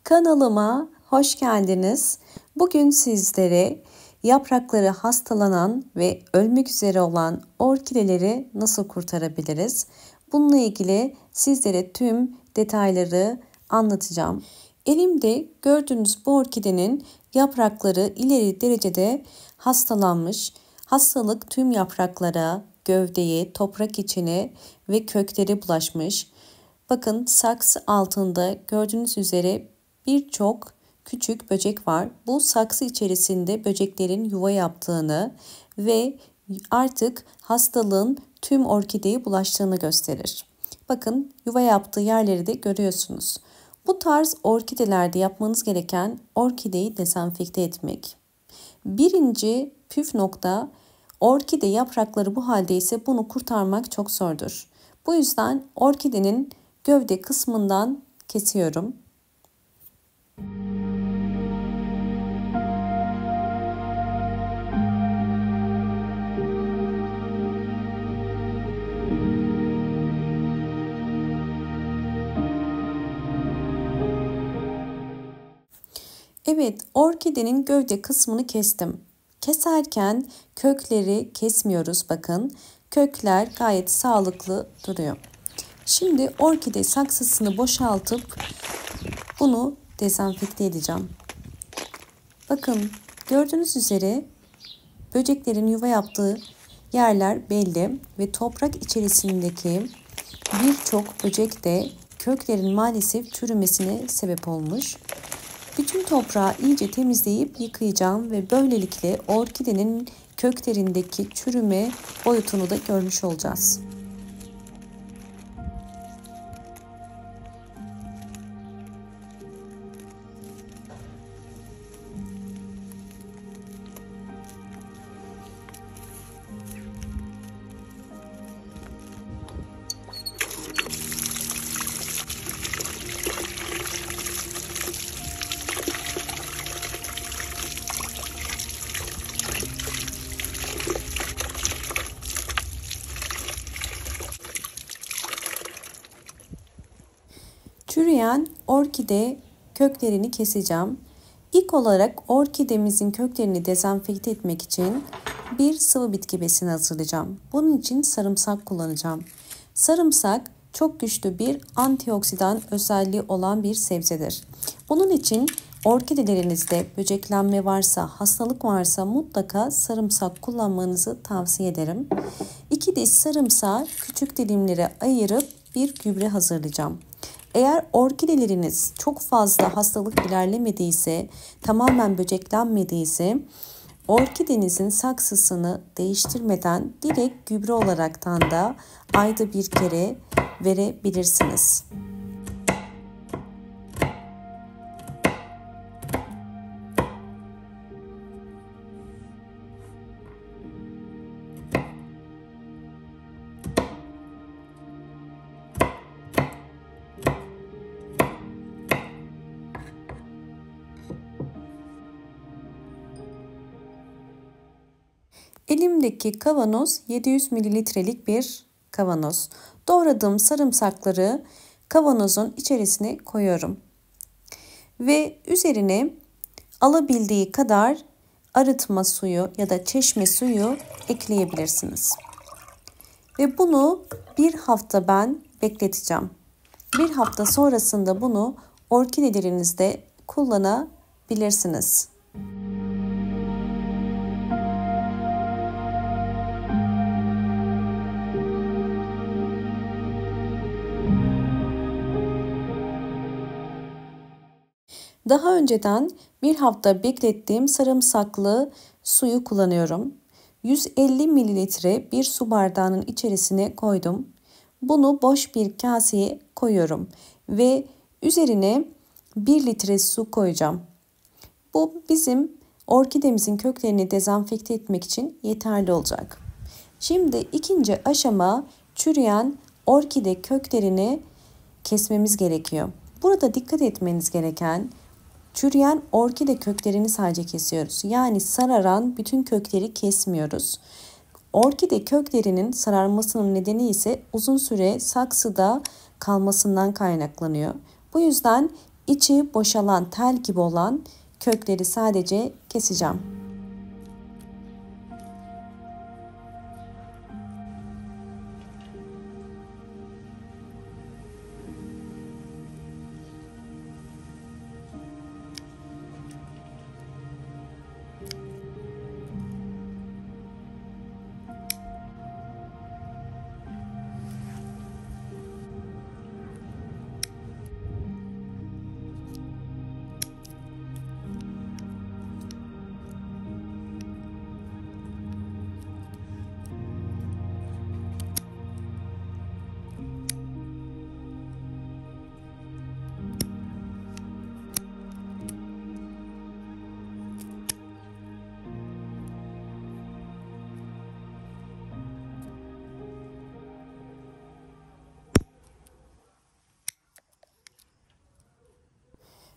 Kanalıma hoş geldiniz. Bugün sizlere yaprakları hastalanan ve ölmek üzere olan orkideleri nasıl kurtarabiliriz? Bununla ilgili sizlere tüm detayları anlatacağım. Elimde gördüğünüz bu orkidenin yaprakları ileri derecede hastalanmış. Hastalık tüm yapraklara, gövdeye, toprak içine ve köklere bulaşmış. Bakın saksı altında gördüğünüz üzere birçok küçük böcek var. Bu saksı içerisinde böceklerin yuva yaptığını ve artık hastalığın tüm orkideye bulaştığını gösterir. Bakın yuva yaptığı yerleri de görüyorsunuz. Bu tarz orkidelerde yapmanız gereken orkideyi dezenfekte etmek. Birinci püf nokta, orkide yaprakları bu haldeyse bunu kurtarmak çok zordur. Bu yüzden orkidenin gövde kısmından kesiyorum. Evet, orkidenin gövde kısmını kestim. Keserken kökleri kesmiyoruz bakın. Kökler gayet sağlıklı duruyor. Şimdi orkide saksısını boşaltıp bunu dezenfekte edeceğim. Bakın gördüğünüz üzere böceklerin yuva yaptığı yerler belli ve toprak içerisindeki birçok böcek de köklerin maalesef çürümesine sebep olmuş. Bütün toprağı iyice temizleyip yıkayacağım ve böylelikle orkidenin köklerindeki çürüme boyutunu da görmüş olacağız. Çürüyen orkide köklerini keseceğim. İlk olarak orkidemizin köklerini dezenfekte etmek için bir sıvı bitki besini hazırlayacağım. Bunun için sarımsak kullanacağım. Sarımsak çok güçlü bir antioksidan özelliği olan bir sebzedir. Bunun için orkidelerinizde böceklenme varsa, hastalık varsa mutlaka sarımsak kullanmanızı tavsiye ederim. 2 diş sarımsağı küçük dilimlere ayırıp bir gübre hazırlayacağım. Eğer orkideleriniz çok fazla hastalık ilerlemediyse, tamamen böceklenmediyse, orkidenizin saksısını değiştirmeden direkt gübre olaraktan da ayda bir kere verebilirsiniz. Elimdeki kavanoz 700 mililitrelik bir kavanoz. Doğradığım sarımsakları kavanozun içerisine koyuyorum. Ve üzerine alabildiği kadar arıtma suyu ya da çeşme suyu ekleyebilirsiniz. Ve bunu bir hafta ben bekleteceğim. Bir hafta sonrasında bunu orkidelerinizde kullanabilirsiniz. Daha önceden bir hafta beklettiğim sarımsaklı suyu kullanıyorum. 150 mililitre bir su bardağının içerisine koydum. Bunu boş bir kaseye koyuyorum ve üzerine 1 litre su koyacağım. Bu bizim orkidemizin köklerini dezenfekte etmek için yeterli olacak. Şimdi ikinci aşama, çürüyen orkide köklerini kesmemiz gerekiyor. Burada dikkat etmeniz gereken, çürüyen orkide köklerini sadece kesiyoruz. Yani sararan bütün kökleri kesmiyoruz. Orkide köklerinin sararmasının nedeni ise uzun süre saksıda kalmasından kaynaklanıyor. Bu yüzden içi boşalan tel gibi olan kökleri sadece keseceğim.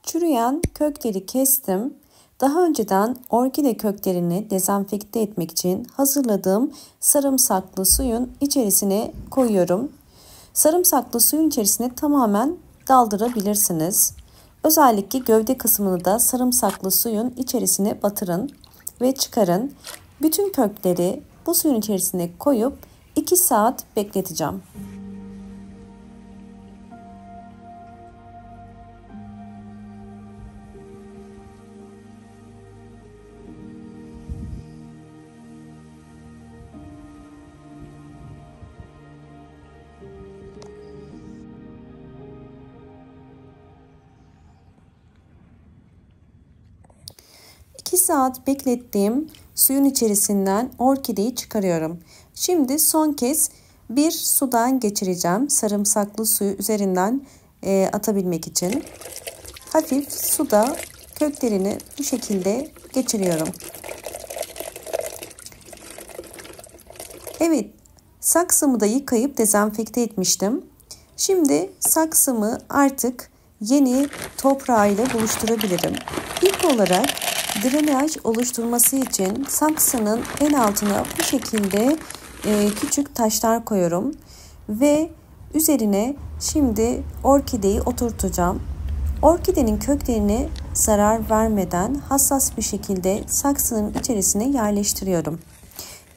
Çürüyen kökleri kestim. Daha önceden orkide köklerini dezenfekte etmek için hazırladığım sarımsaklı suyun içerisine koyuyorum. Sarımsaklı suyun içerisine tamamen daldırabilirsiniz. Özellikle gövde kısmını da sarımsaklı suyun içerisine batırın ve çıkarın. Bütün kökleri bu suyun içerisine koyup 2 saat bekleteceğim. İki saat beklettiğim suyun içerisinden orkideyi çıkarıyorum. Şimdi son kez bir sudan geçireceğim. Sarımsaklı suyu üzerinden atabilmek için. Hafif suda köklerini bu şekilde geçiriyorum. Evet, saksımı da yıkayıp dezenfekte etmiştim. Şimdi saksımı artık yeni toprağıyla buluşturabilirim. İlk olarak drenaj oluşturması için saksının en altına bu şekilde küçük taşlar koyuyorum ve üzerine şimdi orkideyi oturtacağım. Orkidenin köklerine zarar vermeden hassas bir şekilde saksının içerisine yerleştiriyorum.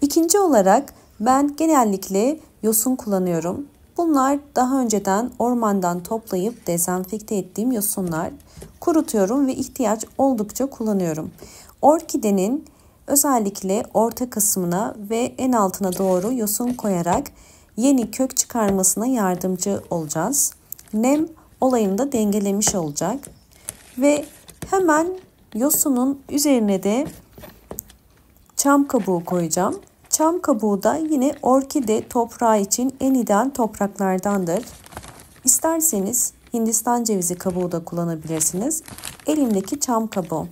İkinci olarak ben genellikle yosun kullanıyorum. Bunlar daha önceden ormandan toplayıp dezenfekte ettiğim yosunlar. Kurutuyorum ve ihtiyaç oldukça kullanıyorum. Orkidenin özellikle orta kısmına ve en altına doğru yosun koyarak yeni kök çıkarmasına yardımcı olacağız. Nem olayını da dengelemiş olacak. Ve hemen yosunun üzerine de çam kabuğu koyacağım. Çam kabuğu da yine orkide toprağı için en ideal topraklardandır. İsterseniz Hindistan cevizi kabuğu da kullanabilirsiniz. Elimdeki çam kabuğu.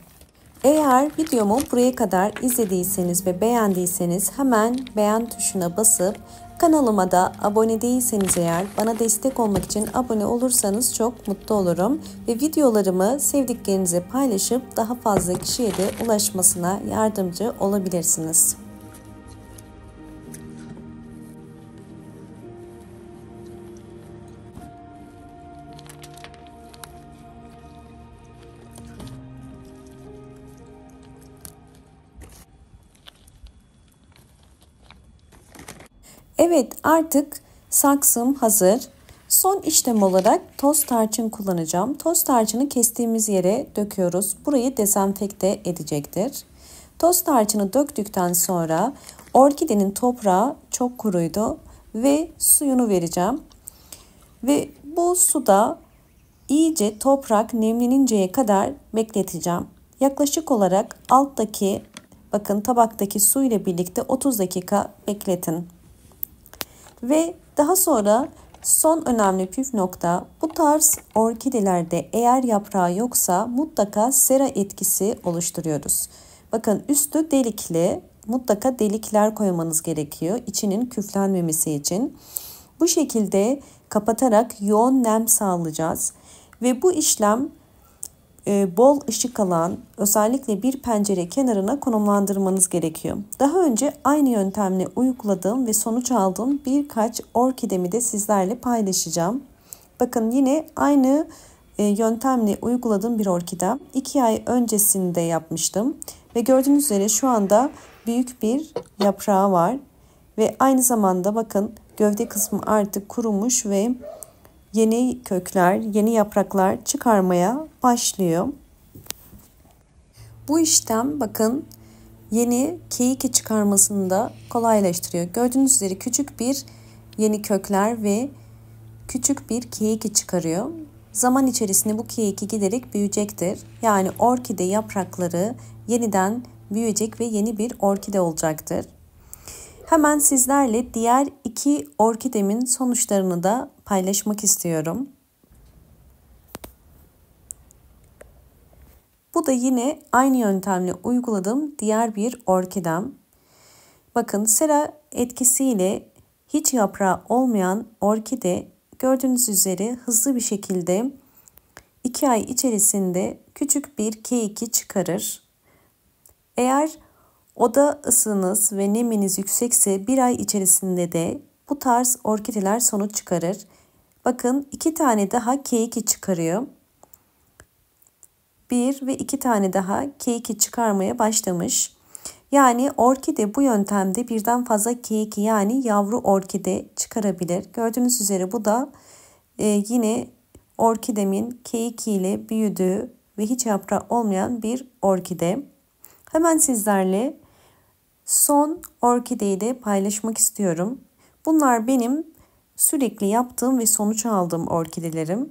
Eğer videomu buraya kadar izlediyseniz ve beğendiyseniz hemen beğen tuşuna basıp kanalıma da abone değilseniz eğer bana destek olmak için abone olursanız çok mutlu olurum. Ve videolarımı sevdiklerinize paylaşıp daha fazla kişiye de ulaşmasına yardımcı olabilirsiniz. Evet, artık saksım hazır. Son işlem olarak toz tarçın kullanacağım. Toz tarçını kestiğimiz yere döküyoruz. Burayı dezenfekte edecektir. Toz tarçını döktükten sonra orkidenin toprağı çok kuruydu ve suyunu vereceğim. Ve bu suda iyice toprak nemleninceye kadar bekleteceğim. Yaklaşık olarak alttaki bakın tabaktaki su ile birlikte 30 dakika bekletin. Ve daha sonra son önemli püf nokta, bu tarz orkidelerde eğer yaprağı yoksa mutlaka sera etkisi oluşturuyoruz. Bakın üstü delikli, mutlaka delikler koymanız gerekiyor içinin küflenmemesi için. Bu şekilde kapatarak yoğun nem sağlayacağız ve bu işlem bol ışık alan özellikle bir pencere kenarına konumlandırmanız gerekiyor. Daha önce aynı yöntemle uyguladığım ve sonuç aldığım birkaç orkidemi de sizlerle paylaşacağım. Bakın yine aynı yöntemle uyguladığım bir orkide. 2 ay öncesinde yapmıştım ve gördüğünüz üzere şu anda büyük bir yaprağı var ve aynı zamanda bakın gövde kısmı artık kurumuş ve yeni kökler, yeni yapraklar çıkarmaya başlıyor. Bu işlem bakın yeni keyiki çıkarmasını da kolaylaştırıyor. Gördüğünüz üzere küçük bir yeni kökler ve küçük bir keyiki çıkarıyor. Zaman içerisinde bu keyiki giderek büyüyecektir. Yani orkide yaprakları yeniden büyüyecek ve yeni bir orkide olacaktır. Hemen sizlerle diğer 2 orkidemin sonuçlarını da paylaşmak istiyorum. Bu da yine aynı yöntemle uyguladığım diğer bir orkidem. Bakın sera etkisiyle hiç yaprağı olmayan orkide gördüğünüz üzere hızlı bir şekilde 2 ay içerisinde küçük bir keiki çıkarır. Eğer oda ısınız ve neminiz yüksekse 1 ay içerisinde de bu tarz orkideler sonuç çıkarır. Bakın 2 tane daha keiki çıkarıyor. 1 ve 2 tane daha keiki çıkarmaya başlamış. Yani orkide bu yöntemde birden fazla keiki yani yavru orkide çıkarabilir. Gördüğünüz üzere bu da yine orkidemin keikiyle büyüdüğü ve hiç yaprağı olmayan bir orkide. Hemen sizlerle son orkideyi de paylaşmak istiyorum. Bunlar benim sürekli yaptığım ve sonuç aldığım orkidelerim.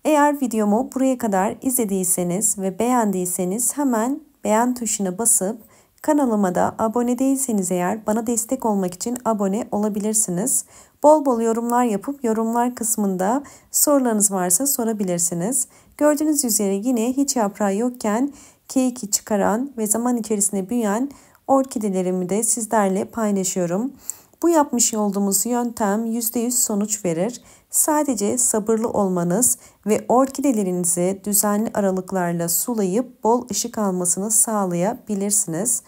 Eğer videomu buraya kadar izlediyseniz ve beğendiyseniz hemen beğen tuşuna basıp kanalıma da abone değilseniz eğer bana destek olmak için abone olabilirsiniz. Bol bol yorumlar yapıp yorumlar kısmında sorularınız varsa sorabilirsiniz. Gördüğünüz üzere yine hiç yaprağı yokken keiki çıkaran ve zaman içerisinde büyüyen orkidelerimi de sizlerle paylaşıyorum. Bu yapmış olduğumuz yöntem %100 sonuç verir. Sadece sabırlı olmanız ve orkidelerinizi düzenli aralıklarla sulayıp bol ışık almasını sağlayabilirsiniz.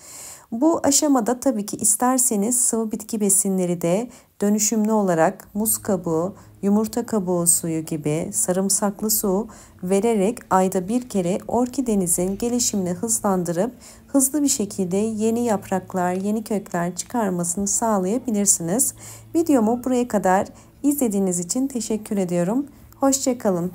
Bu aşamada tabii ki isterseniz sıvı bitki besinleri de dönüşümlü olarak muz kabuğu, yumurta kabuğu suyu gibi sarımsaklı su vererek ayda bir kere orkidenizin gelişimini hızlandırıp hızlı bir şekilde yeni yapraklar, yeni kökler çıkarmasını sağlayabilirsiniz. Videomu buraya kadar izlediğiniz için teşekkür ediyorum. Hoşça kalın.